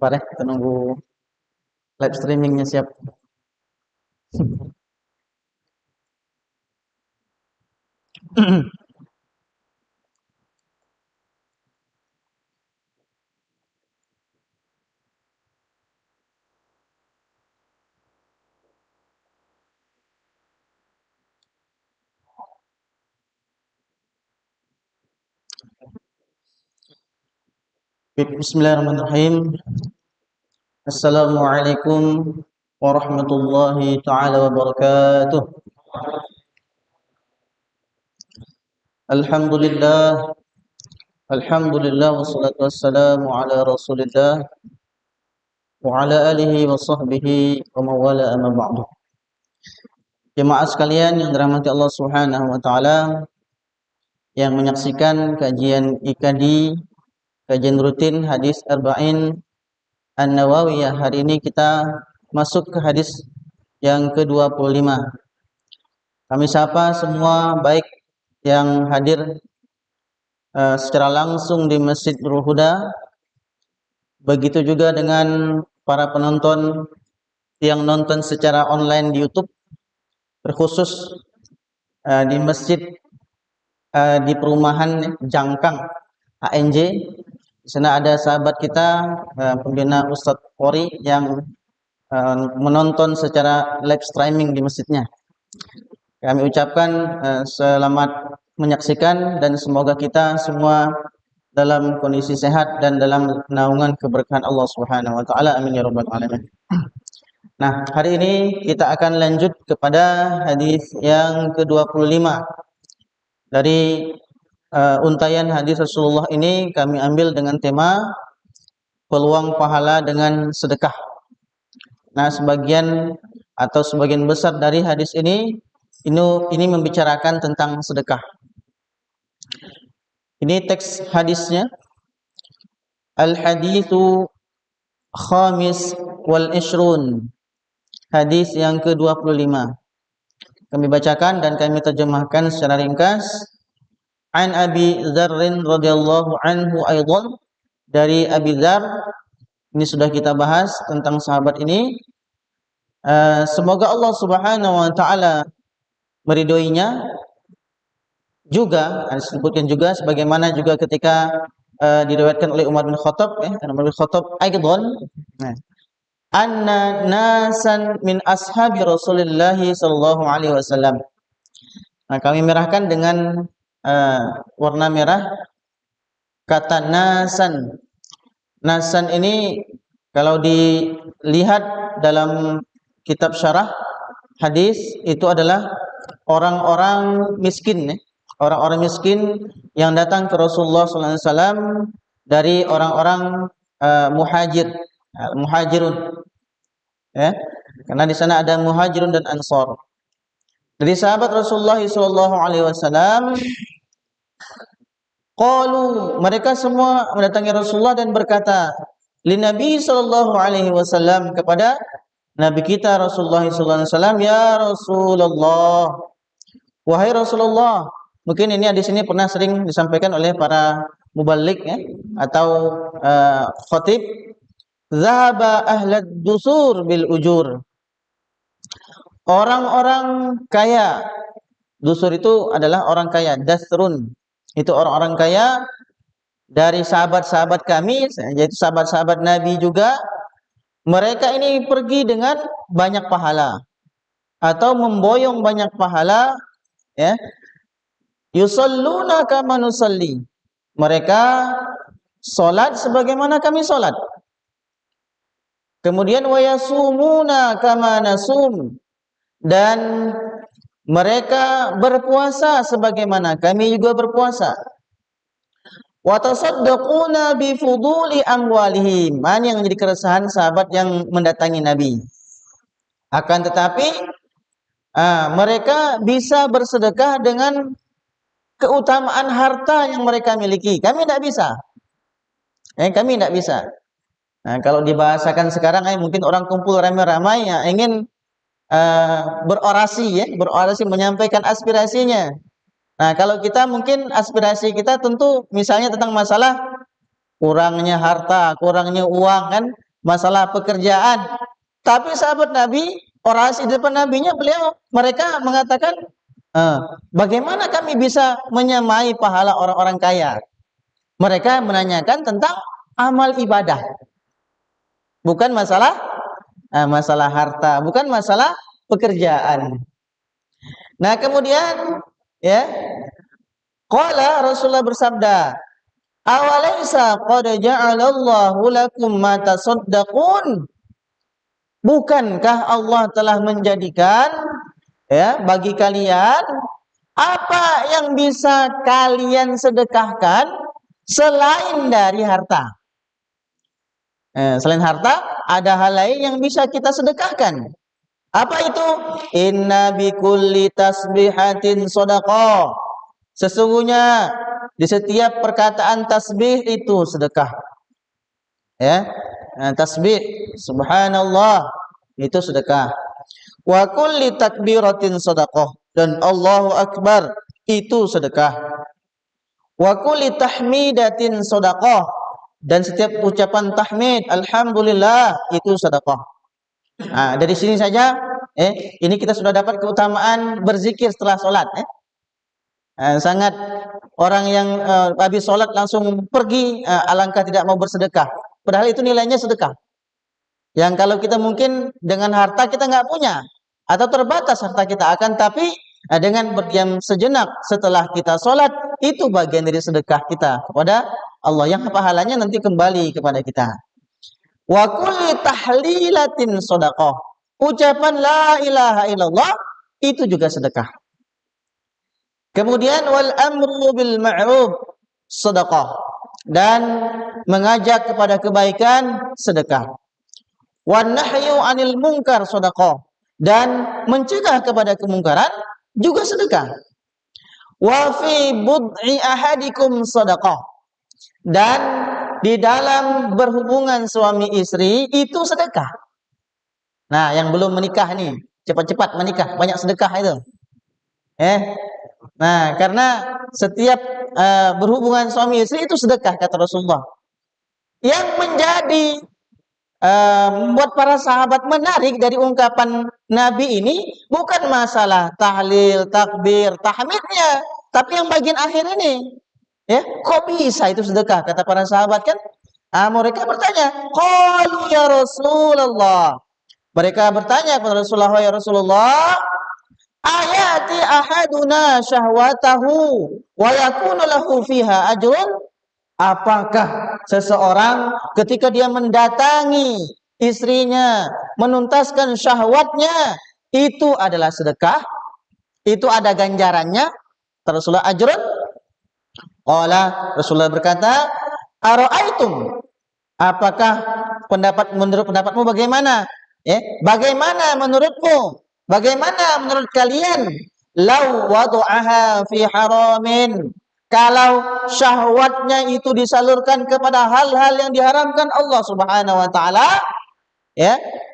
Sabar ya, kita nunggu live streamingnya siap. Bismillahirrahmanirrahim. Assalamualaikum warahmatullahi taala wabarakatuh. Alhamdulillah, alhamdulillah wassalatu wassalamu ala Rasulillah wa ala alihi wa sahbihi wa mawala amma ba'du. Jemaah sekalian yang dirahmati Allah Subhanahu wa taala, yang menyaksikan kajian IKADI, kajian rutin hadis Arba'in An-Nawawiyah. Hari ini kita masuk ke hadis yang ke-25. Kami sapa semua baik yang hadir secara langsung di Masjid Nurul Huda, begitu juga dengan para penonton yang nonton secara online di YouTube, terkhusus di masjid di perumahan Jangkang ANJ. Di sana ada sahabat kita pembina Ustadz Pori yang menonton secara live streaming di masjidnya. Kami ucapkan selamat menyaksikan dan semoga kita semua dalam kondisi sehat dan dalam naungan keberkahan Allah Subhanahu wa taala. Amin ya rabbal alamin. Nah, hari ini kita akan lanjut kepada hadis yang ke-25 dari untayan hadis Rasulullah. Ini kami ambil dengan tema peluang pahala dengan sedekah. Nah, sebagian besar dari hadis ini membicarakan tentang sedekah. Ini teks hadisnya. Al-haditsu khamis wal ishrun. Hadis yang ke-25. Kami bacakan dan kami terjemahkan secara ringkas. An Abi Dzarrin radhiyallahu anhu aidan, dari Abi Dzar. Ini sudah kita bahas tentang sahabat ini. Semoga Allah Subhanahu wa taala meridhoinya. Juga disebutkan juga sebagaimana juga ketika diriwayatkan oleh Umar bin Khattab, Umar bin Khattab aidan, anna nasan min ashabi Rasulillah sallallahu alaihi wasallam. Nah, kami merahkan dengan warna merah kata nasan. Nasan ini kalau dilihat dalam kitab syarah hadis itu adalah orang-orang miskin, orang-orang miskin yang datang ke Rasulullah SAW dari orang-orang muhajirun, ya, karena di sana ada muhajirun dan ansor. Dari sahabat Rasulullah SAW, qalu, mereka semua mendatangi Rasulullah dan berkata, li Nabi SAW, kepada Nabi kita Rasulullah SAW, ya Rasulullah, wahai Rasulullah. Mungkin ini di sini pernah sering disampaikan oleh para muballigh, atau khatib. Zahaba ahlad dusur bil ujur. Orang-orang kaya. Dusur itu adalah orang kaya. Dasrun itu orang-orang kaya dari sahabat-sahabat kami, yaitu sahabat-sahabat Nabi juga. Mereka ini pergi dengan banyak pahala atau memboyong banyak pahala, ya. Yusalluna kama nusalli. Mereka salat sebagaimana kami salat. Kemudian wa yasumuna kama nasum. Dan mereka berpuasa sebagaimana kami juga berpuasa. Wa tasaddaquna bi fuduli amwalihim. Ini yang menjadi keresahan sahabat yang mendatangi Nabi. Akan tetapi mereka bisa bersedekah dengan keutamaan harta yang mereka miliki. Kami tidak bisa. Kami tidak bisa. Nah, kalau dibahasakan sekarang, mungkin orang kumpul ramai-ramai, ingin berorasi, menyampaikan aspirasinya. Nah, kalau kita mungkin aspirasi kita tentu misalnya tentang masalah kurangnya harta, kurangnya uang, kan? masalah pekerjaan. Tapi sahabat Nabi, orasi di depan Nabinya mereka mengatakan, bagaimana kami bisa menyamai pahala orang-orang kaya? Mereka menanyakan tentang amal ibadah, bukan masalah harta, bukan masalah pekerjaan. Nah, kemudian ya, qala Rasulullah bersabda, "Awalaysa qad ja'alallahu lakum ma tasaddaqun?" Bukankah Allah telah menjadikan ya bagi kalian apa yang bisa kalian sedekahkan selain dari harta? Selain harta, ada hal lain yang bisa kita sedekahkan. Apa itu? Inna bikulli tasbihatin shadaqah. Sesungguhnya di setiap perkataan tasbih itu sedekah. Ya. Tasbih subhanallah itu sedekah. Wa kulli takbiratin shadaqah, dan Allahu akbar itu sedekah. Wa kulli tahmidatin shadaqah, dan setiap ucapan tahmid alhamdulillah itu sedekah. Nah, dari sini saja ini kita sudah dapat keutamaan berzikir setelah sholat. Sangat orang yang habis sholat langsung pergi, alangkah tidak mau bersedekah. Padahal itu nilainya sedekah. Yang kalau kita mungkin dengan harta kita nggak punya atau terbatas harta kita, akan tapi dengan berdiam sejenak setelah kita sholat, itu bagian dari sedekah kita kepada Allah yang pahalanya nanti kembali kepada kita. Wa kulli tahlilatin shadaqah. Ucapan la ilaha illallah itu juga sedekah. Kemudian wal amru bil ma'ruf shadaqah, dan mengajak kepada kebaikan sedekah. Wan nahyu 'anil munkar shadaqah, dan mencegah kepada kemungkaran juga sedekah. Wa fi bud'i ahadikum shadaqah, dan di dalam berhubungan suami istri itu sedekah. Nah, yang belum menikah nih, cepat-cepat menikah, banyak sedekah itu. Nah, karena setiap berhubungan suami istri itu sedekah kata Rasulullah. Yang menjadi membuat para sahabat menarik dari ungkapan Nabi ini bukan masalah tahlil, takbir, tahmidnya, tapi yang bagian akhir ini. Ya, kok bisa itu sedekah? Kata para sahabat kan, mereka bertanya, qalu ya Rasulullah. Mereka bertanya kepada Rasulullah, ya Rasulullah, ayati ahaduna syahwatahu wa yakunu lahu fiha ajrun? Apakah seseorang ketika dia mendatangi istrinya, menuntaskan syahwatnya, itu adalah sedekah? Itu ada ganjarannya? Rasulullah, ajrun? Rasulullah berkata, ara'aitum, apakah menurut pendapatmu bagaimana? Bagaimana menurutmu? Bagaimana menurut kalian? Lau wadu'aha fi haramin, kalau syahwatnya itu disalurkan kepada hal-hal yang diharamkan Allah Subhanahu wa taala,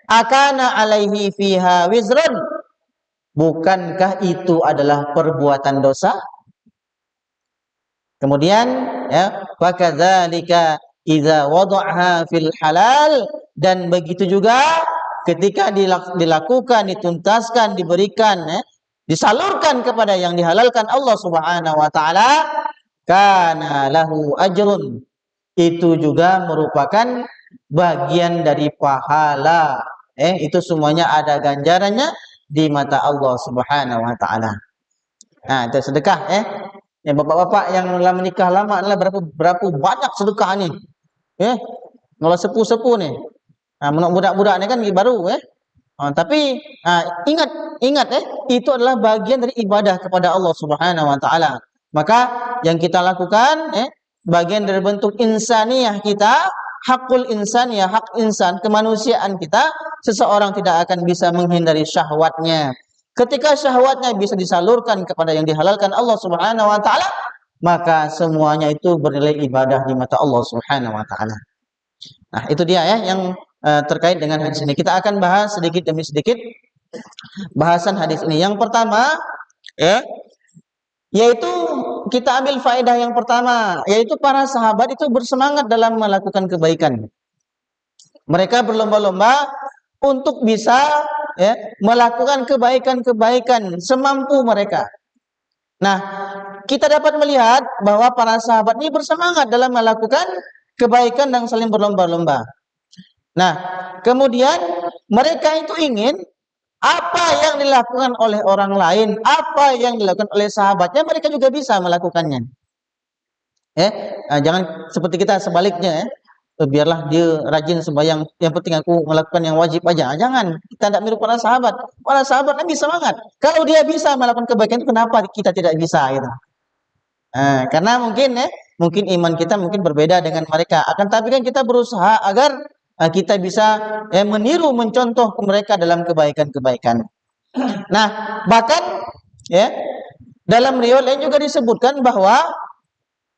akana alaihi fiha wizrun, bukankah itu adalah perbuatan dosa? Kemudian wa kadzalika idza wada'aha fil halal, dan begitu juga ketika dilakukan, dituntaskan, diberikan, disalurkan kepada yang dihalalkan Allah Subhanahu wa taala, kana lahu ajrun, itu juga merupakan bagian dari pahala. Itu semuanya ada ganjarannya di mata Allah Subhanahu wa taala. Nah, itu sedekah bapak-bapak yang telah menikah lama adalah berapa banyak sedekah nih. Kalau sepuh-sepuh nih. Nah, budak-budak ini kan baru tapi ingat itu adalah bagian dari ibadah kepada Allah Subhanahu wa taala. Maka yang kita lakukan bagian dari bentuk insaniyah kita, hakul insaniyah, hak insan, kemanusiaan kita. Seseorang tidak akan bisa menghindari syahwatnya. Ketika syahwatnya bisa disalurkan kepada yang dihalalkan Allah Subhanahu wa taala, maka semuanya itu bernilai ibadah di mata Allah Subhanahu wa taala. Nah, itu dia yang terkait dengan hadis ini. Kita akan bahas sedikit demi sedikit bahasan hadis ini. Yang pertama, yaitu kita ambil faedah yang pertama, yaitu para sahabat itu bersemangat dalam melakukan kebaikan. Mereka berlomba-lomba untuk bisa ya, melakukan kebaikan-kebaikan semampu mereka. Nah, kita dapat melihat bahwa para sahabat ini bersemangat dalam melakukan kebaikan dan saling berlomba-lomba. Nah, kemudian mereka itu ingin apa yang dilakukan oleh orang lain, apa yang dilakukan oleh sahabatnya, mereka juga bisa melakukannya. Jangan seperti kita sebaliknya ya. Biarlah dia rajin sembahyang, yang penting aku melakukan yang wajib aja. Jangan, kita tidak mirip para sahabat. Para sahabat Nabi semangat. Kalau dia bisa melakukan kebaikan, kenapa kita tidak bisa gitu? Karena mungkin iman kita mungkin berbeda dengan mereka. Akan tapi kan kita berusaha agar kita bisa meniru, mencontoh mereka dalam kebaikan-kebaikan. Nah, bahkan ya dalam riwayat lain juga disebutkan bahwa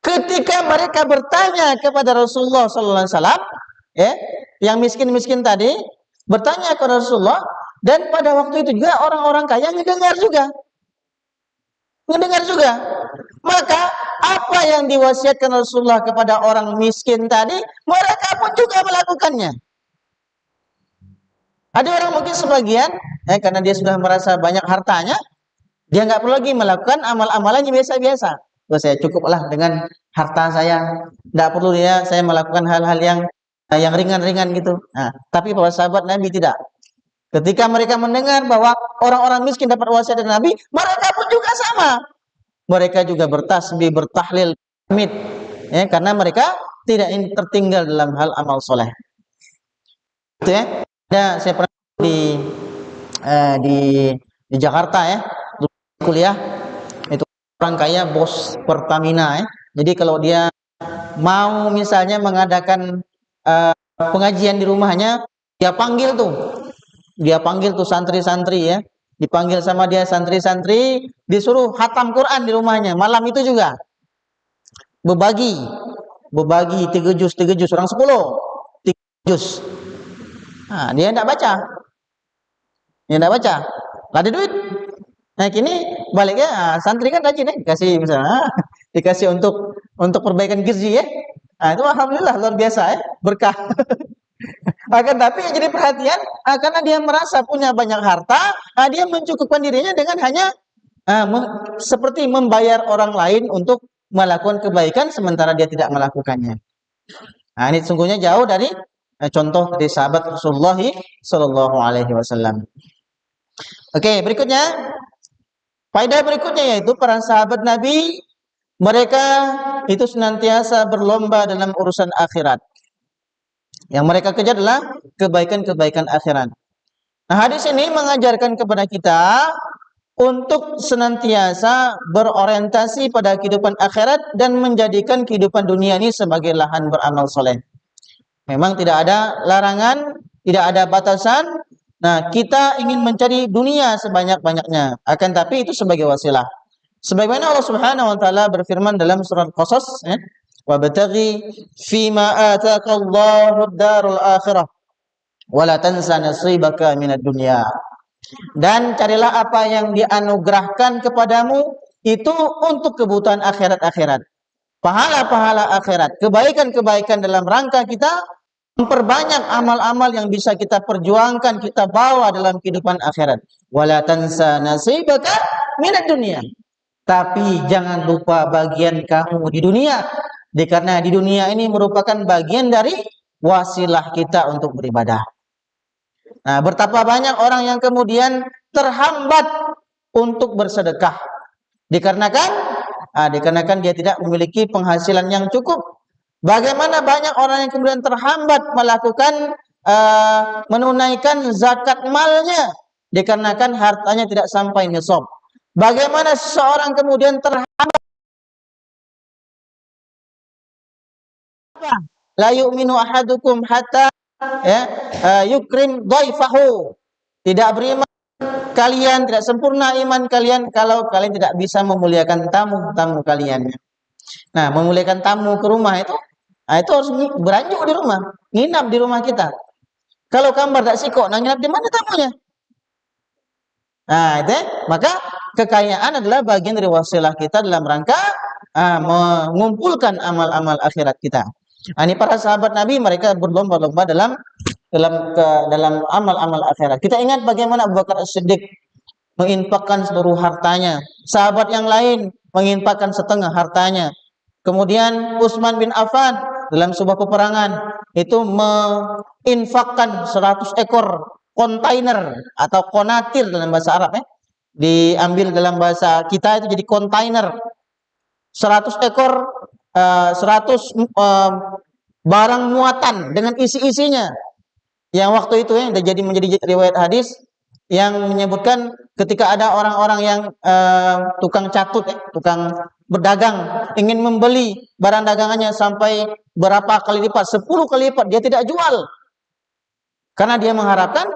ketika mereka bertanya kepada Rasulullah sallallahu alaihi wasallam, yang miskin-miskin tadi bertanya kepada Rasulullah, dan pada waktu itu juga orang-orang kaya mendengar juga. Maka apa yang diwasiatkan Rasulullah kepada orang miskin tadi, mereka pun juga melakukannya. Ada orang mungkin sebagian, karena dia sudah merasa banyak hartanya, dia nggak perlu lagi melakukan amal-amalannya biasa-biasa. Saya cukuplah dengan harta saya, tidak perlu saya melakukan hal-hal yang ringan-ringan gitu. Tapi para sahabat Nabi tidak. Ketika mereka mendengar bahwa orang-orang miskin dapat wasiat dari Nabi, mereka pun juga sama. Mereka juga bertasbih, bertahlil, hamid, karena mereka tidak ingin tertinggal dalam hal amal soleh. Itu saya pernah di Jakarta kuliah. Orang kaya bos Pertamina Jadi kalau dia mau misalnya mengadakan pengajian di rumahnya, dia panggil tuh santri-santri dipanggil sama dia santri-santri, disuruh khatam Quran di rumahnya. Malam itu juga berbagi 3 juz orang 10 3 juz. Dia tidak baca. Lah ada duit. Nah, kini baliknya santri kan rajin dikasih misalnya dikasih untuk perbaikan gizi itu alhamdulillah luar biasa berkah. Akan tapi yang jadi perhatian karena dia merasa punya banyak harta, dia mencukupkan dirinya dengan hanya seperti membayar orang lain untuk melakukan kebaikan sementara dia tidak melakukannya. Ini sungguhnya jauh dari contoh dari sahabat Rasulullah sallallahu alaihi wasallam. Oke, berikutnya. Faedah berikutnya yaitu para sahabat Nabi, mereka itu senantiasa berlomba dalam urusan akhirat. Yang mereka kejar adalah kebaikan-kebaikan akhirat. Nah, hadis ini mengajarkan kepada kita untuk senantiasa berorientasi pada kehidupan akhirat dan menjadikan kehidupan dunia ini sebagai lahan beramal soleh. Memang tidak ada larangan, tidak ada batasan. Nah, kita ingin mencari dunia sebanyak-banyaknya, akan tapi itu sebagai wasilah. Sebagaimana Allah Subhanahu wa taala berfirman dalam surat Qasas, "Wabtaghi fima ataqallahu ad-darul akhirah wa la tansa nasibaka minad dunya." Dan carilah apa yang dianugerahkan kepadamu itu untuk kebutuhan akhirat-akhirat. Pahala-pahala akhirat, kebaikan-kebaikan dalam rangka kita memperbanyak amal-amal yang bisa kita perjuangkan, kita bawa dalam kehidupan akhirat. Wala tansa nasibaka minad dunya. Tapi jangan lupa bagian kamu di dunia. Karena di dunia ini merupakan bagian dari wasilah kita untuk beribadah. Nah, betapa banyak orang yang kemudian terhambat untuk bersedekah. Dikarenakan dia tidak memiliki penghasilan yang cukup. Bagaimana banyak orang yang kemudian terhambat melakukan menunaikan zakat malnya dikarenakan hartanya tidak sampai nisab. Bagaimana seseorang kemudian terhambat la yu'minu ahadukum hatta yukrim dhaifahu. Tidak beriman kalian, tidak sempurna iman kalian kalau kalian tidak bisa memuliakan tamu-tamu kalian. Nah, memuliakan tamu ke rumah itu harus beranjuk di rumah, nginap di rumah kita. Kalau kamar tak sikok, nginap di mana tamunya? Nah, maka kekayaan adalah bagian dari wasilah kita dalam rangka mengumpulkan amal-amal akhirat kita. Ini para sahabat Nabi, mereka berlomba-lomba dalam dalam amal-amal akhirat. Kita ingat bagaimana Abu Bakar As-Siddiq menginfakkan seluruh hartanya. Sahabat yang lain menginfakkan setengah hartanya. Kemudian Utsman bin Affan dalam sebuah peperangan itu menginfakkan 100 ekor kontainer atau konatir dalam bahasa Arab ya. Diambil dalam bahasa kita itu jadi kontainer. 100 ekor 100 barang muatan dengan isi-isinya. Yang waktu itu ya menjadi riwayat hadis yang menyebutkan ketika ada orang-orang yang tukang catut tukang berdagang ingin membeli barang dagangannya sampai berapa kali lipat, 10 kali lipat, dia tidak jual. Karena dia mengharapkan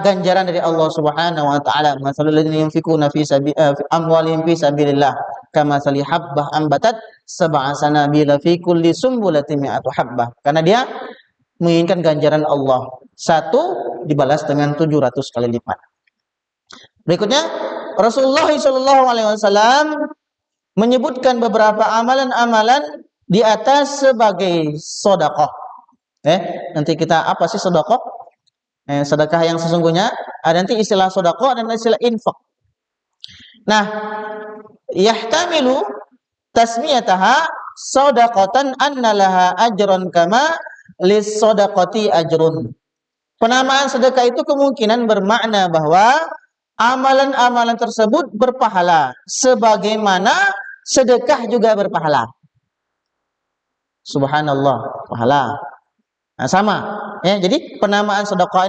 ganjaran dari Allah Subhanahu wa taala. Masalul ladzina yunfikuna fi amwalihim fi sabilillah kamathali habbah ambatat sab'a sanabila fi kulli sumbulatin mi'atu habbah. Karena dia menginginkan ganjaran Allah. Satu dibalas dengan 700 kali lipat. Berikutnya Rasulullah SAW menyebutkan beberapa amalan-amalan di atas sebagai sedekah. Nanti kita apa sih sedekah? Sedekah yang sesungguhnya ada nanti istilah sedekah dan istilah infak. Nah, yahtamilu tasmiyataha shadaqatan annalaha ajran kama lis shadaqati ajrun. Penamaan sedekah itu kemungkinan bermakna bahwa amalan-amalan tersebut berpahala sebagaimana sedekah juga berpahala. Subhanallah, pahala. Nah, sama. Ya, jadi penamaan sedekah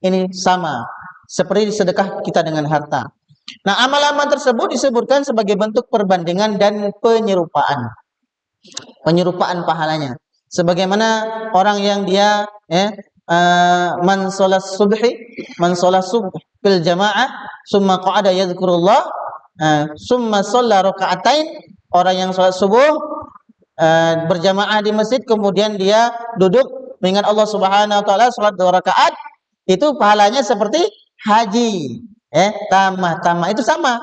ini sama seperti sedekah kita dengan harta. Nah, amal-amal tersebut disebutkan sebagai bentuk perbandingan dan penyerupaan. Penyerupaan pahalanya. Sebagaimana orang yang dia man sholat subuh fil jamaah summa qa'ada yadhkurullah summa shalla raka'atain, orang yang sholat subuh berjamaah di masjid kemudian dia duduk mengingat Allah Subhanahu wa taala sholat 2 rakaat, itu pahalanya seperti haji. Tamah itu sama.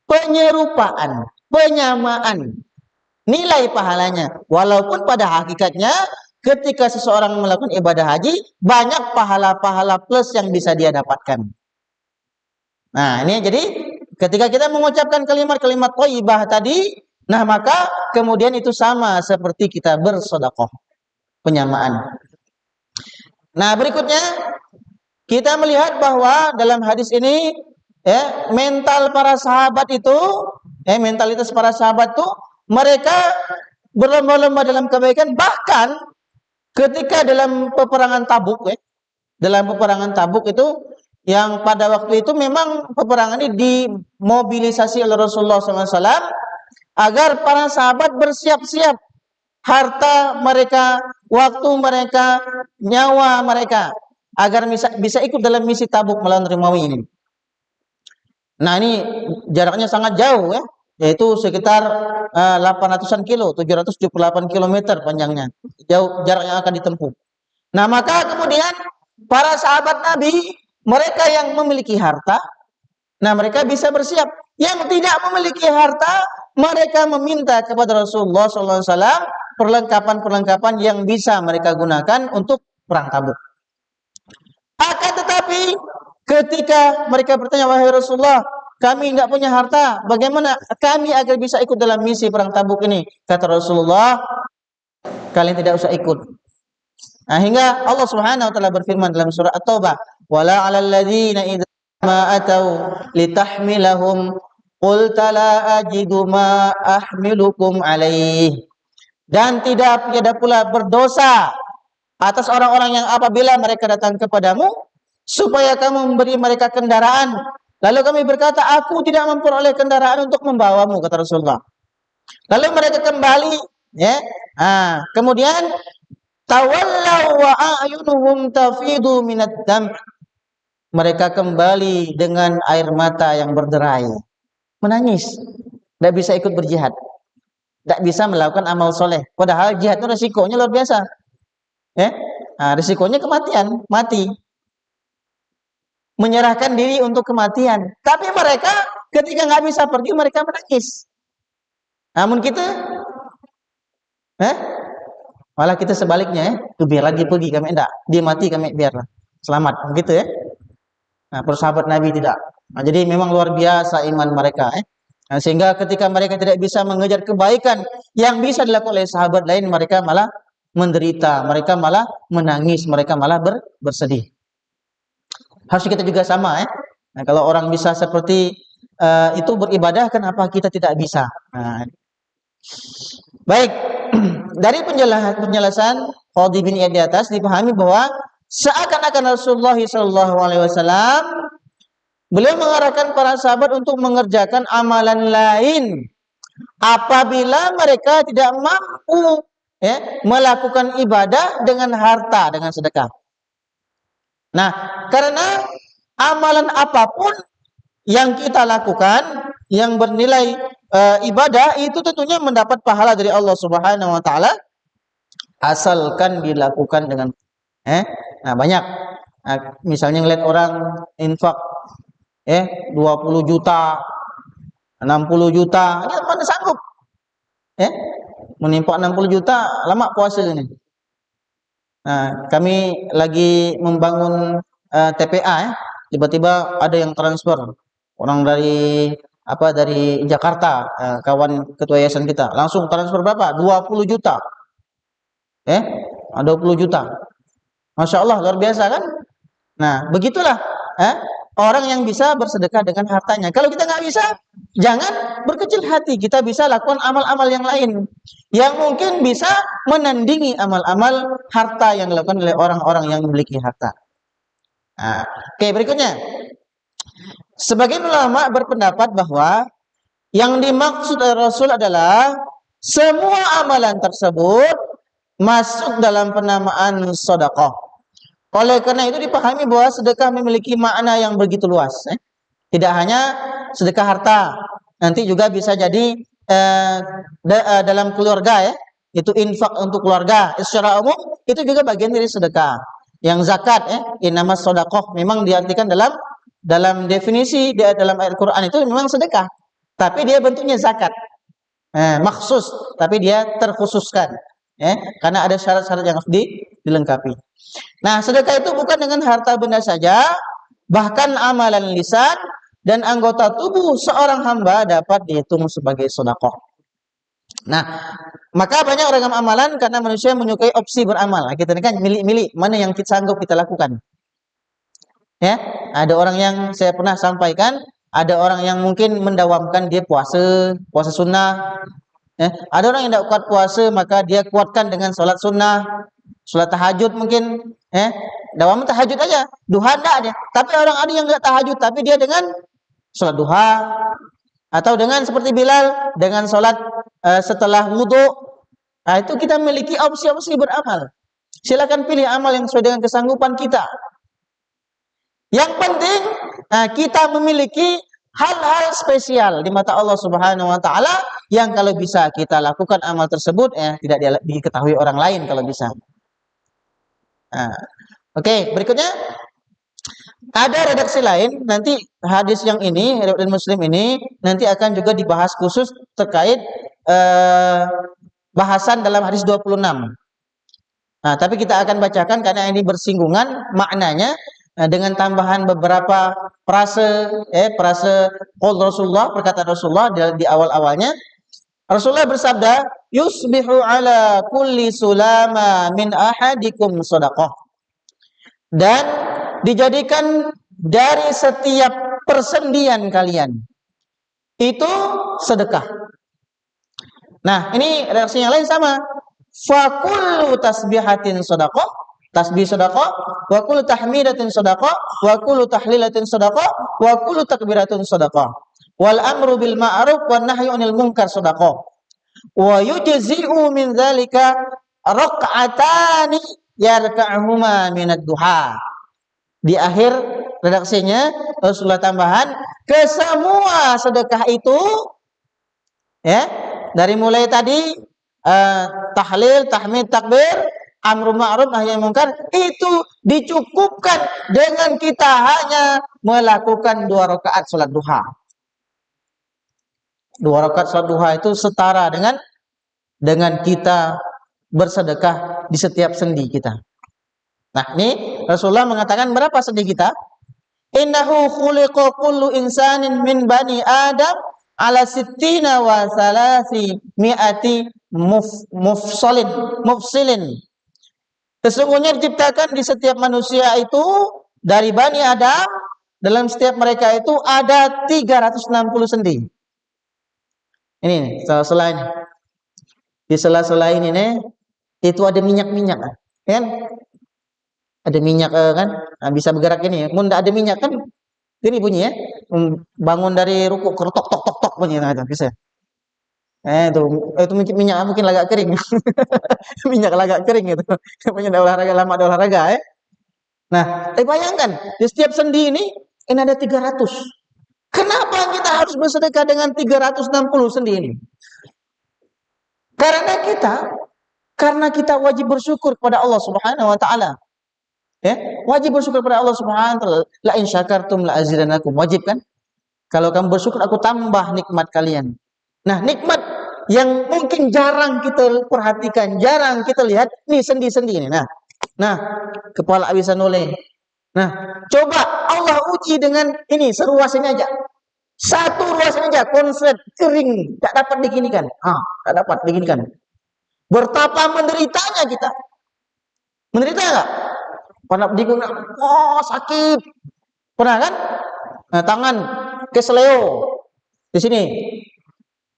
Penyerupaan, penyamaan nilai pahalanya. Walaupun pada hakikatnya ketika seseorang melakukan ibadah haji, banyak pahala-pahala plus yang bisa dia dapatkan. Nah, ini jadi ketika kita mengucapkan kalimat-kalimat thayyibah tadi, nah maka kemudian itu sama seperti kita bersedekah. Penyamaan. Nah, berikutnya kita melihat bahwa dalam hadis ini mental para sahabat itu, mentalitas para sahabat itu mereka berlomba-lomba dalam kebaikan, bahkan ketika dalam peperangan Tabuk dalam peperangan Tabuk itu yang pada waktu itu memang peperangan ini dimobilisasi oleh Rasulullah SAW agar para sahabat bersiap-siap harta mereka, waktu mereka, nyawa mereka agar bisa ikut dalam misi Tabuk melawan Romawi ini. Nah, ini jaraknya sangat jauh yaitu sekitar 800-an kilo, 778 km panjangnya. Jauh jarak yang akan ditempuh. Nah, maka kemudian para sahabat Nabi, mereka yang memiliki harta, nah mereka bisa bersiap. Yang tidak memiliki harta, mereka meminta kepada Rasulullah SAW perlengkapan-perlengkapan yang bisa mereka gunakan untuk perang Tabuk. Akan tetapi ketika mereka bertanya, wahai Rasulullah, kami tidak punya harta, bagaimana kami agar bisa ikut dalam misi perang Tabuk ini? Kata Rasulullah, kalian tidak usah ikut. Nah, hingga Allah Subhanahu wa taala berfirman dalam surah At-Taubah, wala 'alal ladzina idza ma atau litahmilahum qulta la ajidu ma ahmilukum alaih. Dan tidak pula berdosa atas orang-orang yang apabila mereka datang kepadamu supaya kamu memberi mereka kendaraan, lalu kami berkata, aku tidak memperoleh kendaraan untuk membawamu, kata Rasulullah. Lalu mereka kembali kemudian tawallaw wa a'yunuhum tafidu minad dam'. Mereka kembali dengan air mata yang berderai, menangis, tidak bisa ikut berjihad, tidak bisa melakukan amal soleh. Padahal jihad itu resikonya luar biasa. Resikonya kematian, mati. Menyerahkan diri untuk kematian. Tapi mereka ketika nggak bisa pergi, mereka menangis. Namun kita Malah kita sebaliknya ya, tuh biarlah dia pergi kami enggak, dia mati kami biarlah selamat, begitu ya. Nah, persahabat Nabi tidak. Nah, jadi memang luar biasa iman mereka ya. Nah, sehingga ketika mereka tidak bisa mengejar kebaikan yang bisa dilakukan oleh sahabat lain, mereka malah menderita, mereka malah menangis, mereka malah bersedih. Harus kita juga sama ya. Nah, kalau orang bisa seperti itu beribadah, kenapa kita tidak bisa? Nah, baik, dari penjelasan Qadhi bin Iyad di atas dipahami bahwa seakan-akan Rasulullah SAW beliau mengarahkan para sahabat untuk mengerjakan amalan lain apabila mereka tidak mampu ya, melakukan ibadah dengan harta, dengan sedekah. Nah, karena amalan apapun yang kita lakukan yang bernilai ibadah itu tentunya mendapat pahala dari Allah Subhanahu wa taala asalkan dilakukan dengan nah banyak. Nah, misalnya ngeliat orang infak 20 juta, 60 juta, ya mana sanggup menimpa 60 juta, lama puasa ini. Nah, kami lagi membangun TPA tiba-tiba ada yang transfer orang dari dari Jakarta, kawan ketua yayasan kita, langsung transfer berapa? 20 juta. 20 juta. Masya Allah, luar biasa kan? Nah, begitulah orang yang bisa bersedekah dengan hartanya. Kalau kita nggak bisa, jangan berkecil hati. Kita bisa lakukan amal-amal yang lain yang mungkin bisa menandingi amal-amal harta yang dilakukan oleh orang-orang yang memiliki harta. Nah, oke, berikutnya. Sebagian ulama berpendapat bahwa yang dimaksud oleh Rasul adalah semua amalan tersebut masuk dalam penamaan sedekah. Oleh karena itu dipahami bahwa sedekah memiliki makna yang begitu luas. Tidak hanya sedekah harta, nanti juga bisa jadi dalam keluarga itu infak untuk keluarga. Secara umum itu juga bagian dari sedekah. Yang zakat innamas shadaqah memang diartikan dalam definisi dalam ayat Quran itu memang sedekah. Tapi dia bentuknya zakat. Maksus, tapi dia terkhususkan. Karena ada syarat-syarat yang harus dilengkapi. Nah, sedekah itu bukan dengan harta benda saja, bahkan amalan lisan dan anggota tubuh seorang hamba dapat dihitung sebagai sedekah. Nah, maka banyak ragam amalan karena manusia menyukai opsi beramal. Kita ini kan milih-milih mana yang kita sanggup kita lakukan. Ada orang yang saya pernah sampaikan, ada orang yang mungkin mendawamkan dia puasa sunnah. Ada orang yang tidak kuat puasa, maka dia kuatkan dengan sholat sunnah, sholat tahajud mungkin. Dawam tahajud aja, duha enggak dia. Tapi orang ada yang enggak tahajud, tapi dia dengan sholat duha atau dengan seperti Bilal dengan sholat setelah wudhu. Nah, itu kita memiliki opsi-opsi beramal. Silakan pilih amal yang sesuai dengan kesanggupan kita. Yang penting kita memiliki hal-hal spesial di mata Allah Subhanahu wa taala yang kalau bisa kita lakukan amal tersebut tidak diketahui orang lain kalau bisa. Oke, berikutnya ada redaksi lain, nanti hadis yang ini, riwayat Muslim ini nanti akan juga dibahas khusus terkait bahasan dalam hadis 26. Nah, tapi kita akan bacakan karena ini bersinggungan maknanya dengan tambahan beberapa frase qaul Rasulullah, perkataan Rasulullah di awal-awalnya. Rasulullah bersabda, "Yusbihu ala kulli sulama min ahadikum shadaqah." Dan dijadikan dari setiap persendian kalian itu sedekah. Nah, ini reaksi yang lain sama. Fa kullu tasbihatin shadaqah, tasbih sedekah, wa kullu tahmidatin sedekah, wa kullu tahlilatin sedekah, wa kullu takbiratin sedekah. Wal amru bil ma'ruf wan nahyu 'anil munkar sedekah. Wa yujzi'u min dzalika rak'atani yarka'uhuma minad duha. Di akhir redaksinya Rasulullah tambahan, kesemua sedekah itu dari mulai tadi tahlil, tahmid, takbir, amru ma'ruf nahi munkar itu dicukupkan dengan kita hanya melakukan 2 rakaat salat duha. 2 rakaat salat duha itu setara dengan kita bersedekah di setiap sendi kita. Nah, ini Rasulullah mengatakan berapa sendi kita? Innahu khuliqa kullu insanin min bani Adam ala sittina wa salasi mi'ati mufsilin. Sesungguhnya diciptakan di setiap manusia itu dari Bani Adam, dalam setiap mereka itu ada 360 sendi. Ini sela-sela ini. Di sela-sela ini itu ada minyak-minyak kan? Ada minyak kan? Nah, bisa bergerak ini. Mun tidak ada minyak kan ini bunyi ya. Bangun dari ruku tok tok tok tok bunyi nah, itu bisa. Itu minyak mungkin agak kering. Minyak agak kering itu. Punya olahraga lama olahraga ya. Nah, bayangkan di setiap sendi ini ada 300. Kenapa kita harus bersedekah dengan 360 sendi ini? Karena kita wajib bersyukur kepada Allah Subhanahu wa taala. Ya, wajib bersyukur kepada Allah Subhanahu wa taala. La in syakartum la azidannakum. Wajib kan? Kalau kamu bersyukur aku tambah nikmat kalian. Nah, nikmat yang mungkin jarang kita perhatikan, jarang kita lihat, nih sendi-sendi ini. Nah, kepala bisa noleh. Nah, coba Allah uji dengan ini, seruas ini aja. Satu ruas ini aja, konslet, kering, tak dapat diginikan. Tak dapat diginikan. Betapa menderitanya kita. Menderita enggak? Pernah diguna, sakit. Pernah kan? Nah, tangan kesleo di sini.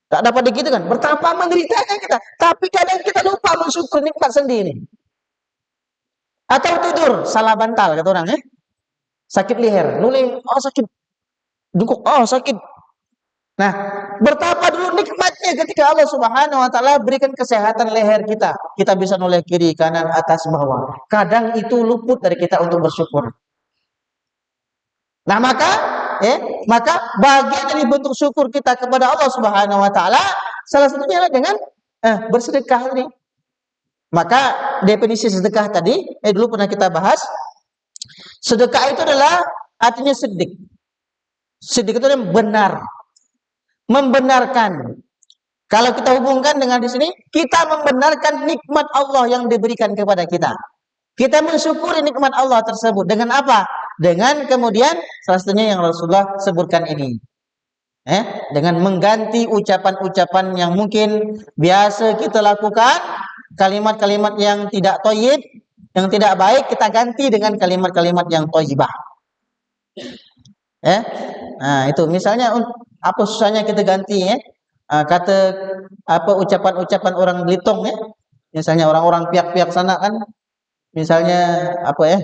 Tak dapat begitu kan? Betapa menderitanya kita. Tapi kadang kita lupa bersyukur nikmat sendiri. Atau tidur salah bantal kata orang ya. Sakit leher, nuling, sakit. Dukuk, sakit. Nah, betapa dulu nikmatnya ketika Allah Subhanahu wa taala berikan kesehatan leher kita. Kita bisa noleh kiri, kanan, atas, bawah. Kadang itu luput dari kita untuk bersyukur. Nah, maka bagian dari bentuk syukur kita kepada Allah Subhanahu wa taala salah satunya adalah dengan bersedekah tadi. Maka definisi sedekah tadi dulu pernah kita bahas. Sedekah itu adalah artinya siddiq. Siddiq itu adalah benar. Membenarkan. Kalau kita hubungkan dengan di sini, kita membenarkan nikmat Allah yang diberikan kepada kita. Kita mensyukuri nikmat Allah tersebut dengan apa? Dengan kemudian salah satunya yang Rasulullah sebutkan ini. Dengan mengganti ucapan-ucapan yang mungkin biasa kita lakukan, kalimat-kalimat yang tidak thayyib, yang tidak baik, kita ganti dengan kalimat-kalimat yang thayyibah. Nah, itu misalnya apa susahnya kita ganti kata apa ucapan-ucapan orang Belitung ya. Misalnya orang-orang pihak-pihak sana kan misalnya apa ya?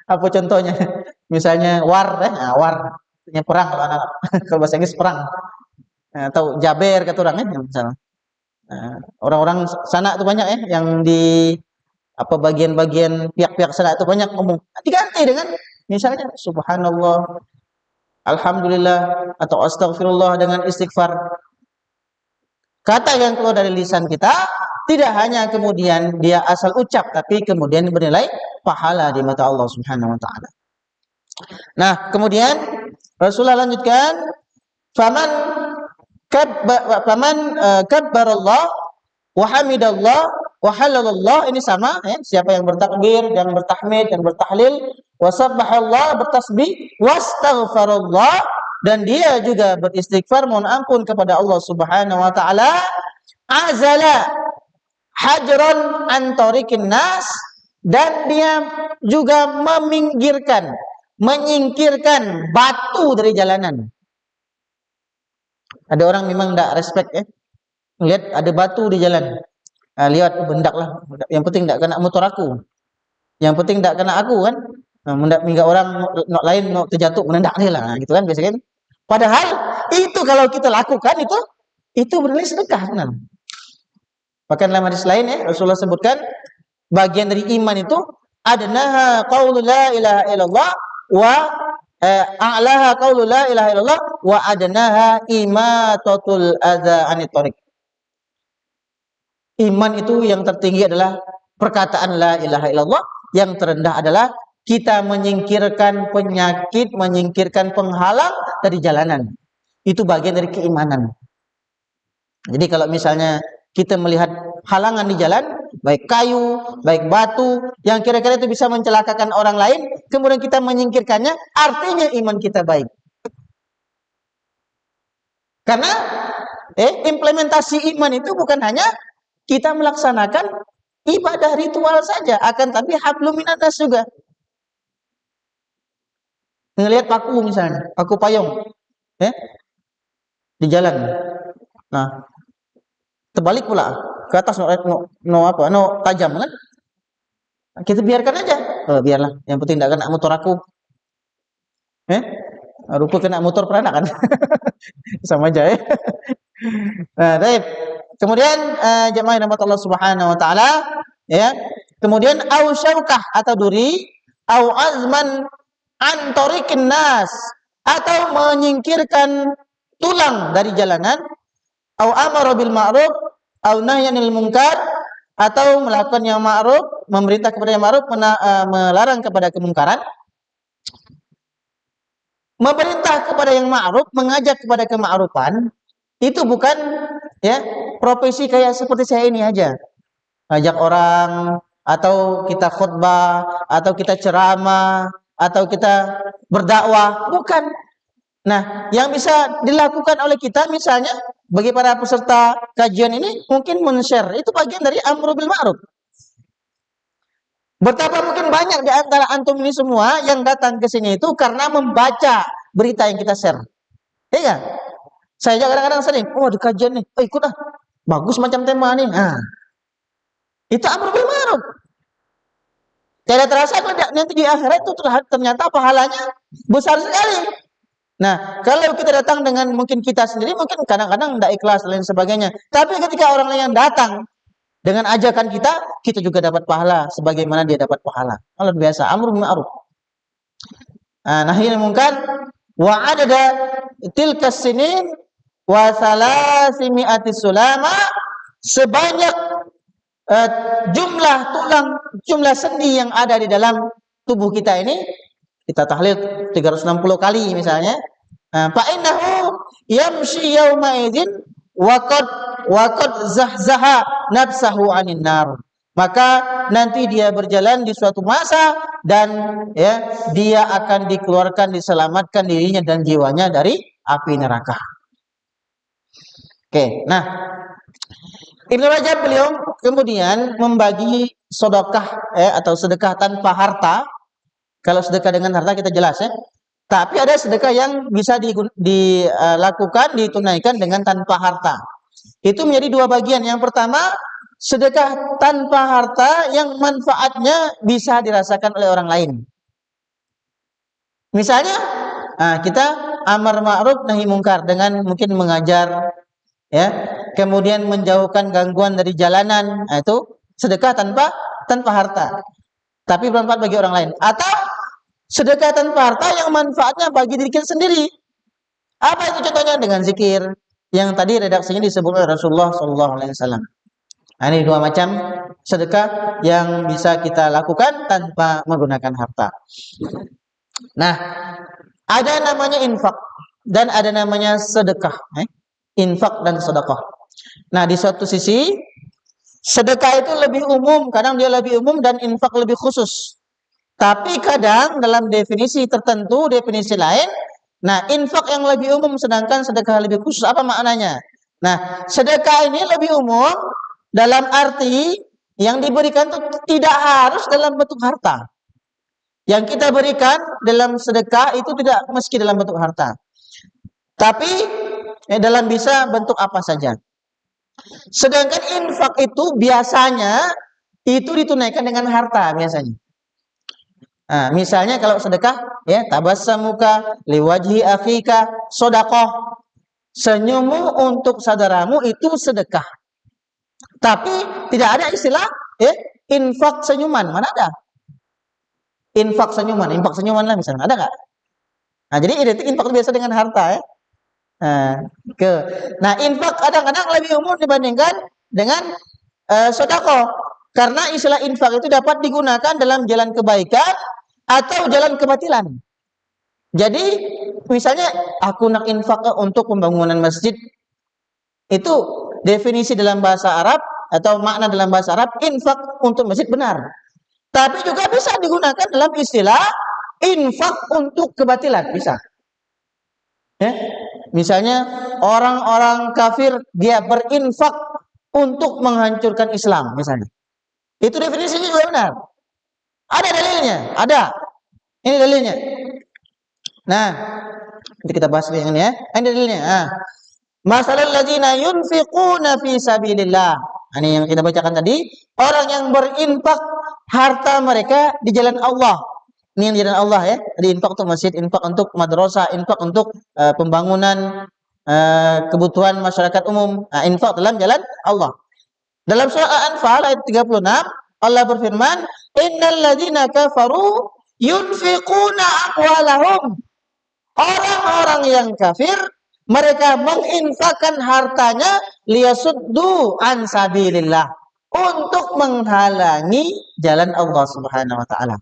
Apa contohnya? Misalnya war war artinya perang kalau anak kalau bahasa Inggris perang. Atau jaber kata orang misalnya. Orang-orang sana itu banyak yang di apa bagian-bagian pihak-pihak sana itu banyak ngomong. Diganti dengan misalnya subhanallah, alhamdulillah atau astagfirullah dengan istighfar. Kata yang keluar dari lisan kita tidak hanya kemudian dia asal ucap tapi kemudian bernilai pahala di mata Allah Subhanahu wa taala. Nah, kemudian Rasulullah lanjutkan, faman kabbarallah wa hamidallah wa halalallah, ini sama siapa yang bertakbir, yang bertahmid, yang bertahlil, wa sabbahallah, bertasbih, wastaghfarallah, dan dia juga beristighfar mohon ampun kepada Allah Subhanahu wa taala, azala hajran an tariqin nas, dan dia juga menyingkirkan batu dari jalanan. Ada orang memang tidak respect lihat ada batu di jalan. Lihat bendak lah. Yang penting tidak kena motor aku. Yang penting tidak kena aku kan. Mendak orang lain mau terjatuh menendak dia lah gitu kan biasanya. Padahal itu kalau kita lakukan itu bernilai sedekah benar. Bahkan dalam hadis lain Rasulullah sebutkan bagian dari iman itu adnaha qaulu la ilaha illallah wa a'laha qaulu la ilaha illallah wa adnaha imatatul adza anit thariq. Iman itu yang tertinggi adalah perkataan la ilaha illallah, yang terendah adalah kita menyingkirkan penyakit, menyingkirkan penghalang dari jalanan. Itu bagian dari keimanan. Jadi kalau misalnya kita melihat halangan di jalan, baik kayu, baik batu, yang kira-kira itu bisa mencelakakan orang lain, kemudian kita menyingkirkannya, artinya iman kita baik. Karena implementasi iman itu bukan hanya kita melaksanakan ibadah ritual saja, akan tapi hablum minanas juga. Ngelihat paku misalnya, paku payung, di jalan. Nah, terbalik pula ke atas no tajam kan? Kita biarkan aja, biarlah. Yang penting tidak kena motor aku. Rupa kena motor pernah kan? Sama aja ya. Nah, baik. Kemudian jemaah rahmat Allah Subhanahu wa taala, ya. Kemudian au syaukah atau duri, au azman an tariqin nas, atau menyingkirkan tulang dari jalanan, au amara bil ma'ruf, au nahyanil munkar, atau melakukan yang ma'ruf, memerintah kepada yang ma'ruf, melarang kepada kemungkaran. Memerintah kepada yang ma'ruf, mengajak kepada kema'rufan, itu bukan profesi kayak seperti saya ini aja. Ajak orang, atau kita khutbah, atau kita ceramah, atau kita berdakwah, bukan. Nah, yang bisa dilakukan oleh kita misalnya bagi para peserta kajian ini mungkin men-share, itu bagian dari amru bil ma'ruf. Betapa mungkin banyak di antara antum ini semua yang datang ke sini itu karena membaca berita yang kita share. Iya. Saya kadang-kadang sering, di kajian nih, ikut bagus macam tema nih. Nah, itu amru bil ma'ruf. Tidak terasa nanti di akhirat itu ternyata pahalanya besar sekali. Nah, kalau kita datang dengan mungkin kita sendiri, mungkin kadang-kadang tidak ikhlas dan lain sebagainya. Tapi ketika orang lain yang datang dengan ajakan kita juga dapat pahala sebagaimana dia dapat pahala. Luar biasa, amru bil ma'ruf. Nahyil munkar wa adada tilkas sinin wa salasimi'ati sulama, sebanyak jumlah tulang, jumlah sendi yang ada di dalam tubuh kita ini, kita tahlil 360 kali misalnya. Fa innahu yamshi yauma idzin wa qad zahzaha nafsahu 'anil nar. Maka nanti dia berjalan di suatu masa dan dia akan dikeluarkan, diselamatkan dirinya dan jiwanya dari api neraka. Oke, nah Ibnu Rajab beliau kemudian membagi sedekah atau sedekah tanpa harta. Kalau sedekah dengan harta kita jelas ya. Tapi ada sedekah yang bisa dilakukan, ditunaikan dengan tanpa harta. Itu menjadi dua bagian. Yang pertama, sedekah tanpa harta yang manfaatnya bisa dirasakan oleh orang lain. Misalnya, kita amar ma'ruf nahi mungkar dengan mungkin mengajar, kemudian menjauhkan gangguan dari jalanan, itu sedekah tanpa harta, tapi bermanfaat bagi orang lain. Atau sedekah tanpa harta yang manfaatnya bagi diri kita sendiri. Apa itu contohnya? Dengan zikir yang tadi redaksinya disebut oleh Rasulullah SAW. Ini dua macam sedekah yang bisa kita lakukan tanpa menggunakan harta. Nah, ada namanya infak dan ada namanya sedekah. Infak dan sedekah. Nah, di suatu sisi sedekah itu lebih umum, kadang dia lebih umum, dan infak lebih khusus. Tapi kadang dalam definisi tertentu, definisi lain, nah infak yang lebih umum sedangkan sedekah lebih khusus. Apa maknanya? Nah, sedekah ini lebih umum dalam arti yang diberikan itu tidak harus dalam bentuk harta. Yang kita berikan dalam sedekah itu tidak meski dalam bentuk harta. Tapi dalam bisa bentuk apa saja. Sedangkan infak itu biasanya itu ditunaikan dengan harta biasanya. Misalnya kalau sedekah, tabassamuka liwajhi akhika sedekah. Senyummu untuk saudaramu itu sedekah. Tapi tidak ada istilah infak senyuman. Mana ada? Infak senyuman lah misalnya. Ada nggak? Jadi identik infak biasa dengan harta Nah, infak kadang-kadang lebih umum dibandingkan dengan sedekah. Karena istilah infak itu dapat digunakan dalam jalan kebaikan atau jalan kebatilan. Jadi, misalnya aku nak infak untuk pembangunan masjid. Itu definisi dalam bahasa Arab atau makna dalam bahasa Arab infak untuk masjid benar. Tapi juga bisa digunakan dalam istilah infak untuk kebatilan, bisa. Ya. Misalnya orang-orang kafir dia berinfak untuk menghancurkan Islam misalnya. Itu definisinya juga benar. Ada dalilnya, ada. Ini dalilnya. Nah, nanti kita bahas yang ini ya. Ini dalilnya. Nah, masalul ladzina yunfiquna fi sabilillah. Ini yang kita bacakan tadi, orang yang berinfak harta mereka di jalan Allah. Ini yang di jalan Allah ya. Jadi infak untuk masjid, infak untuk madrasah, infak untuk pembangunan kebutuhan masyarakat umum. Nah, infak dalam jalan Allah. Dalam surah Al-Anfal ayat 36, Allah berfirman, "Innal ladzina kafaru yunfiquna amwalahum." Orang-orang yang kafir mereka menginfakkan hartanya liyasuddu an sabilillah, untuk menghalangi jalan Allah Subhanahu wa taala.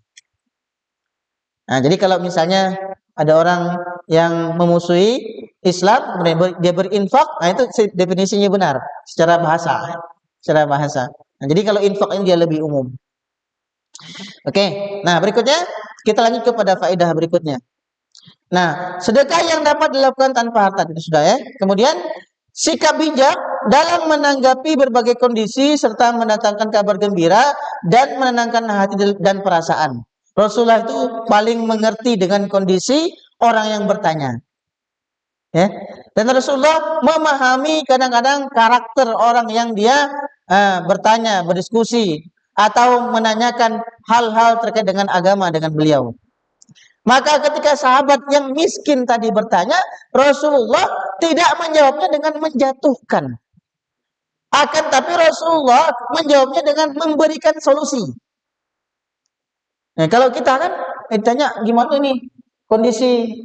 Nah, jadi kalau misalnya ada orang yang memusuhi Islam kemudian dia berinfak, nah itu definisinya benar secara bahasa. Secara bahasa. Nah, jadi kalau infak ini dia lebih umum. Oke. Nah, berikutnya kita lanjut kepada faedah berikutnya. Nah, sedekah yang dapat dilakukan tanpa harta itu sudah ya. Kemudian sikap bijak dalam menanggapi berbagai kondisi serta mendatangkan kabar gembira dan menenangkan hati dan perasaan. Rasulullah itu paling mengerti dengan kondisi orang yang bertanya. Ya. Dan Rasulullah memahami kadang-kadang karakter orang yang dia bertanya, berdiskusi atau menanyakan hal-hal terkait dengan agama dengan beliau. Maka ketika sahabat yang miskin tadi bertanya, Rasulullah tidak menjawabnya dengan menjatuhkan. Akan tapi Rasulullah menjawabnya dengan memberikan solusi. Nah, kalau kita kan ditanya gimana nih kondisi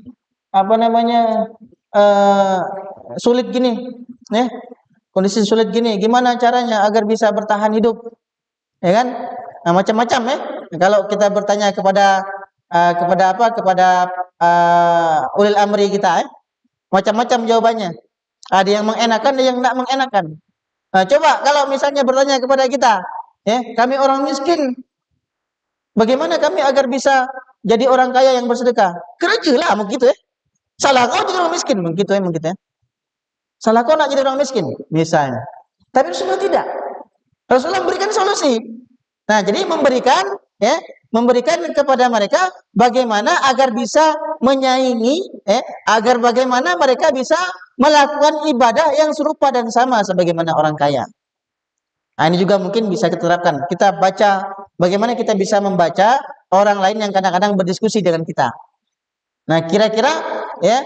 sulit gini, ya. Kondisi sulit gini, gimana caranya agar bisa bertahan hidup? Ya kan? Nah, macam-macam ya. Kalau kita bertanya kepada ulil amri kita ya. Macam-macam jawabannya. Ada yang mengenakan, ada yang tidak mengenakan. Nah, coba kalau misalnya bertanya kepada kita, ya, kami orang miskin, bagaimana kami agar bisa jadi orang kaya yang bersedekah? Kerjalah begitu ya. Salah kau jadi orang miskin begitu ya. Salah kau nak jadi orang miskin misalnya. Tapi Rasulullah tidak. Rasulullah memberikan solusi. Nah, jadi memberikan kepada mereka bagaimana agar bisa menyaingi, agar bagaimana mereka bisa melakukan ibadah yang serupa dan sama sebagaimana orang kaya. Nah, ini juga mungkin bisa kita terapkan. Kita baca bagaimana kita bisa membaca orang lain yang kadang-kadang berdiskusi dengan kita. Nah, kira-kira ya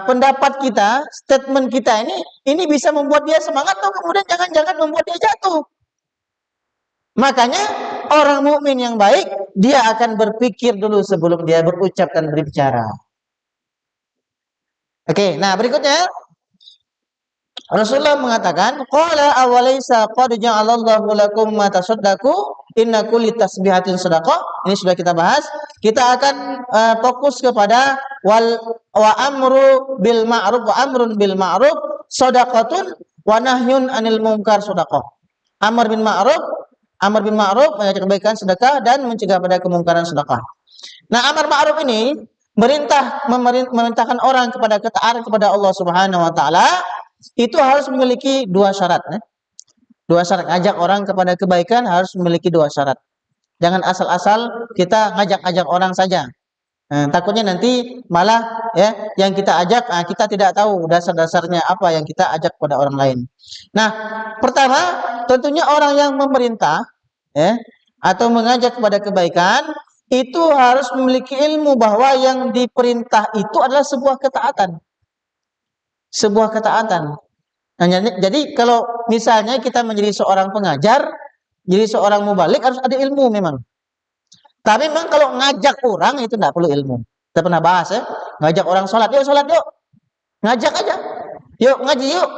pendapat kita, statement kita ini bisa membuat dia semangat atau kemudian jangan-jangan membuat dia jatuh. Makanya orang mukmin yang baik dia akan berpikir dulu sebelum dia berucap dan berbicara. Oke, nah berikutnya Rasulullah mengatakan, qala awalaysa qad ja'alallahu lakum ma tasaddaqu inna kulli tasbihatin shadaqah. Ini sudah kita bahas. Kita akan fokus kepada wa amru bil ma'ruf wa amrun bil ma'ruf shadaqatun wa nahyun anil munkar shadaqah. Amar bin ma'ruf mengajak kebaikan sedekah dan mencegah pada kemungkaran sedekah. Nah, amar ma'ruf ini memerintahkan orang kepada ketaatan kepada Allah Subhanahu wa taala. Itu harus memiliki dua syarat. Dua syarat. Ngajak orang kepada kebaikan harus memiliki dua syarat. Jangan asal-asal kita ngajak-ajak orang saja. Takutnya nanti malah ya yang kita ajak kita tidak tahu dasar-dasarnya apa yang kita ajak pada orang lain. Nah, pertama tentunya orang yang memerintah ya atau mengajak kepada kebaikan itu harus memiliki ilmu bahwa yang diperintah itu adalah sebuah ketaatan. Sebuah ketaatan. Nah, jadi kalau misalnya kita menjadi seorang pengajar, jadi seorang mubalik harus ada ilmu memang. Tapi memang kalau ngajak orang itu tidak perlu ilmu. Kita pernah bahas ya, ngajak orang sholat yuk, ngajak aja, yuk ngaji yuk,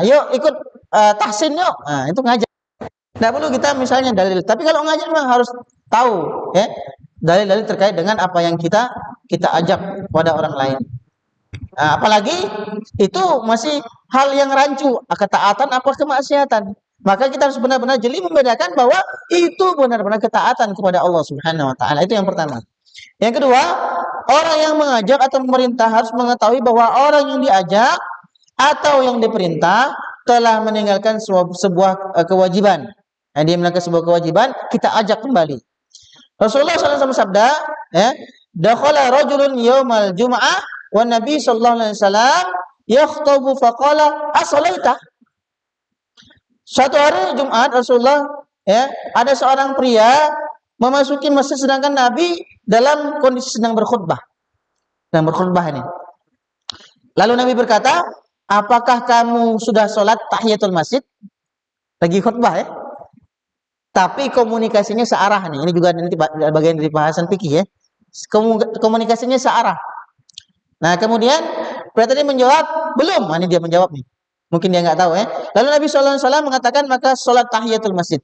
yuk ikut tahsin yuk, itu ngajak. Tidak perlu kita misalnya dalil. Tapi kalau ngajak memang harus tahu ya dalil-dalil terkait dengan apa yang kita ajak kepada orang lain. Apalagi itu masih hal yang rancu, ketaatan apa kemaksiatan. Maka kita harus benar-benar jeli membedakan bahwa itu benar-benar ketaatan kepada Allah Subhanahu wa taala. Itu yang pertama. Yang kedua, orang yang mengajak atau memerintah harus mengetahui bahwa orang yang diajak atau yang diperintah telah meninggalkan sebuah kewajiban. Nah, dia meninggalkan sebuah kewajiban, kita ajak kembali. Rasulullah SAW bersabda, ya, dakhala rajulun yaumal jum'ah wa Nabi sallallahu alaihi wasallam yakhthubu faqala as-salaita. Suatu hari Jumat Rasulullah, ya, ada seorang pria memasuki masjid sedangkan Nabi dalam kondisi sedang berkhutbah. Sedang berkhutbah ini. Lalu Nabi berkata, apakah kamu sudah sholat tahiyatul masjid? Lagi khutbah, ya. Tapi komunikasinya searah nih. Ini juga nanti bagian dari bahasan fikih, ya. Komunikasinya searah. Nah, kemudian pria tadi menjawab, belum. Nah, ini dia menjawab nih. Mungkin dia nggak tahu, ya. Lalu Nabi SAW mengatakan, maka sholat tahiyatul masjid.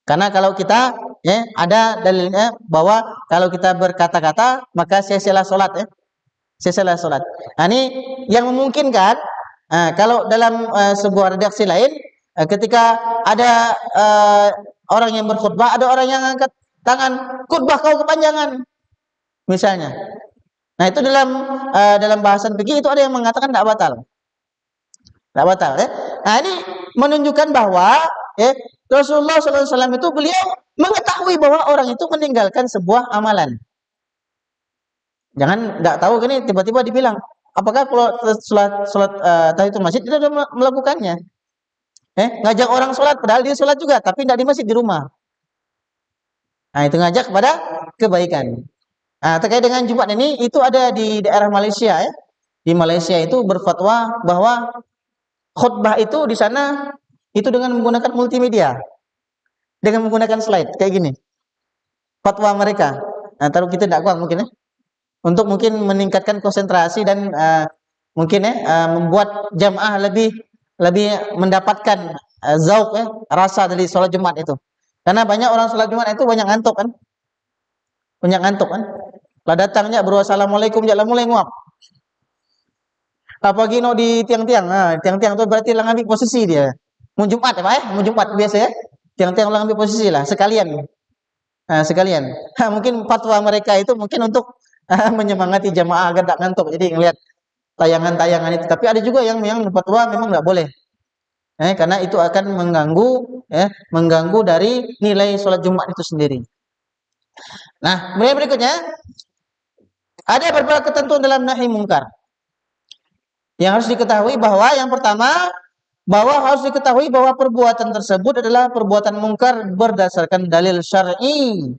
Karena kalau kita, ya, ada dalilnya bahwa kalau kita berkata-kata maka sia-sialah sholat, ya. Sia-sialah sholat. Nah, ini yang memungkinkan. Kalau dalam sebuah redaksi lain, ketika ada orang yang berkhutbah, ada orang yang angkat tangan, khutbah kau kepanjangan, misalnya. Nah, itu dalam bahasan fikih itu ada yang mengatakan tidak batal. Tidak batal, ya. Nah, ini menunjukkan bahwa, ya, Rasulullah SAW itu beliau mengetahui bahwa orang itu meninggalkan sebuah amalan. Jangan nggak tahu gini tiba-tiba dibilang, apakah kalau sholat tahiyatul masjid dia sudah melakukannya? Ngajak orang sholat padahal dia sholat juga, tapi tidak di masjid, di rumah. Nah, itu ngajak kepada kebaikan. Nah, terkait dengan Jumat ini, itu ada di daerah Malaysia, ya. Di Malaysia itu berfatwa bahwa khutbah itu di sana itu dengan menggunakan multimedia, dengan menggunakan slide kayak gini. Fatwa mereka. Nah, taruh kita tidak kuat mungkin, ya. Untuk mungkin meningkatkan konsentrasi dan mungkin, ya, membuat jamaah lebih mendapatkan zauq, ya, rasa dari sholat Jumat itu. Karena banyak orang sholat Jumat itu banyak ngantuk kan. Banyak ngantuk kan. Lah datangnya assalamualaikum jalan mulai nguap. Apalagi no di tiang-tiang. Nah, tiang-tiang itu berarti lang ambil posisi dia. Mau Jumat, ya Pak, ya? Mau Jumat biasa, ya. Tiang-tiang lang ambil posisi lah sekalian. Nah, sekalian. Mungkin fatwa mereka itu mungkin untuk menyemangati jamaah agar tak ngantuk. Jadi ngelihat tayangan-tayangan itu. Tapi ada juga yang fatwa memang nggak boleh. Karena itu akan mengganggu, ya, mengganggu dari nilai sholat Jumat itu sendiri. Nah, berikutnya ada beberapa ketentuan dalam nahi mungkar yang harus diketahui bahwa yang pertama harus diketahui bahwa perbuatan tersebut adalah perbuatan mungkar berdasarkan dalil syar'i,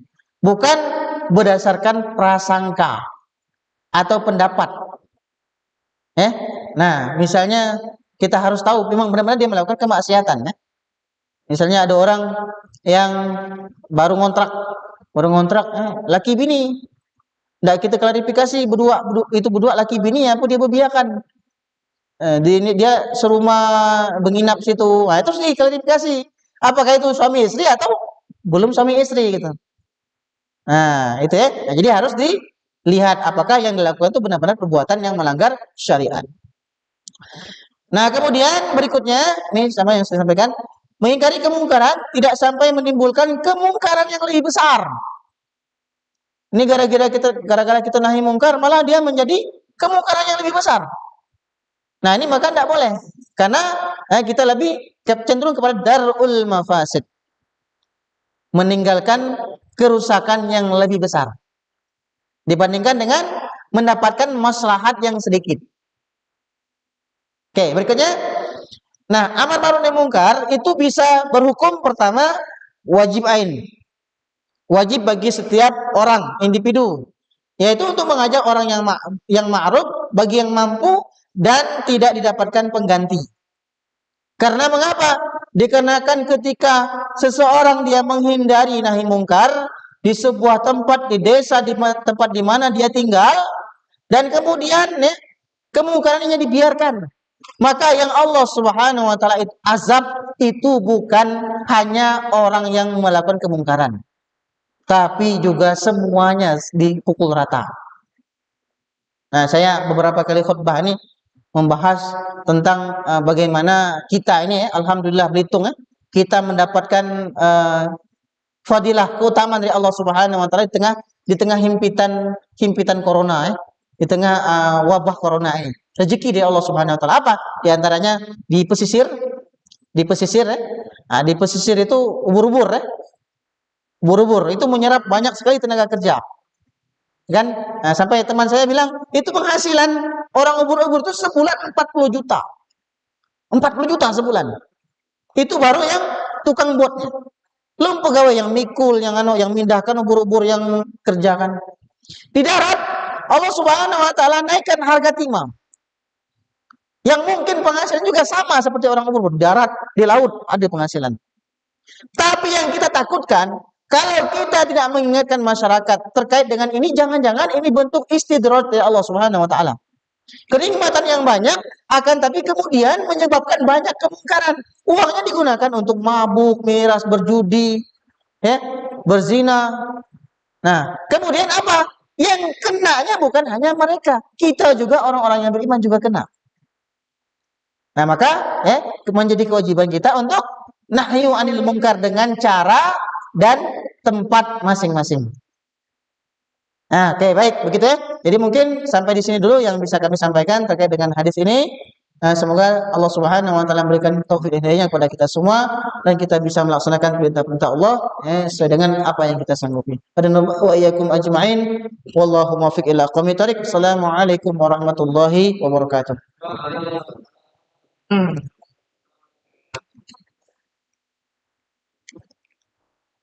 bukan berdasarkan prasangka atau pendapat. Nah, misalnya kita harus tahu memang benar-benar dia melakukan kemaksiatan, ya. Misalnya ada orang yang baru ngontrak, laki bini. Nggak kita klarifikasi berdua laki bini apa dia berbiakan. Dia serumah menginap situ. Nah, terus diklarifikasi. Apakah itu suami istri atau belum suami istri gitu. Nah, itu, ya. Nah, jadi harus dilihat apakah yang dilakukan itu benar-benar perbuatan yang melanggar syariat. Nah, kemudian berikutnya, ini sama yang saya sampaikan, mengingkari kemungkaran tidak sampai menimbulkan kemungkaran yang lebih besar. Ini gara-gara kita nahi mungkar, malah dia menjadi kemungkaran yang lebih besar. Nah, ini maka tidak boleh. Karena kita lebih cenderung kepada darul mafasid. Meninggalkan kerusakan yang lebih besar. Dibandingkan dengan mendapatkan maslahat yang sedikit. Oke, berikutnya. Nah, amar ma'ruf nahi mungkar itu bisa berhukum pertama wajib ain. Wajib bagi setiap orang, individu. Yaitu untuk mengajak orang yang ma'ruf bagi yang mampu dan tidak didapatkan pengganti. Karena mengapa? Dikarenakan ketika seseorang dia menghindari nahi mungkar di sebuah tempat, di desa, di tempat di mana dia tinggal, dan kemudian, ya, kemungkarannya dibiarkan, maka yang Allah Subhanahu wa taala azab itu bukan hanya orang yang melakukan kemungkaran, tapi juga semuanya dipukul rata. Nah, saya beberapa kali khutbah ini membahas tentang bagaimana kita ini, alhamdulillah Belitung, kita mendapatkan fadilah keutamaan dari Allah Subhanahu wa taala di tengah himpitan corona di tengah wabah corona ini. Rezeki dari Allah Subhanahu wa taala apa? Di antaranya di pesisir di pesisir itu ubur-ubur ubur-ubur itu menyerap banyak sekali tenaga kerja. Kan? Nah, sampai teman saya bilang, itu penghasilan orang ubur-ubur itu sebulan 40 juta. 40 juta sebulan. Itu baru yang tukang buatnya. Belum pegawai yang mikul, yang mindahkan ubur-ubur yang kerjakan. Di darat, Allah Subhanahu wa taala naikkan harga timah. Yang mungkin penghasilan juga sama seperti orang ubur-ubur. Di darat, di laut ada penghasilan. Tapi yang kita takutkan, kalau kita tidak mengingatkan masyarakat terkait dengan ini, jangan-jangan ini bentuk istidroj dari Allah Subhanahu wa taala. Kenikmatan yang banyak akan tapi kemudian menyebabkan banyak kemungkaran. Uangnya digunakan untuk mabuk, miras, berjudi, berzina. Nah, kemudian apa? Yang kenanya bukan hanya mereka, kita juga orang-orang yang beriman juga kena. Nah, maka menjadi kewajiban kita untuk nahyu anil munkar dengan cara dan tempat masing-masing. Nah, oke, baik, begitu ya. Jadi mungkin sampai di sini dulu yang bisa kami sampaikan terkait dengan hadis ini. Semoga Allah Subhanahu wa taala memberikan taufik hidayahnya kepada kita semua dan kita bisa melaksanakan perintah-perintah Allah sesuai dengan apa yang kita sanggupi. Wa iyyakum ajma'in. Wallahu muwaffiq ila aqwamit thoriq. Assalamualaikum warahmatullahi wabarakatuh.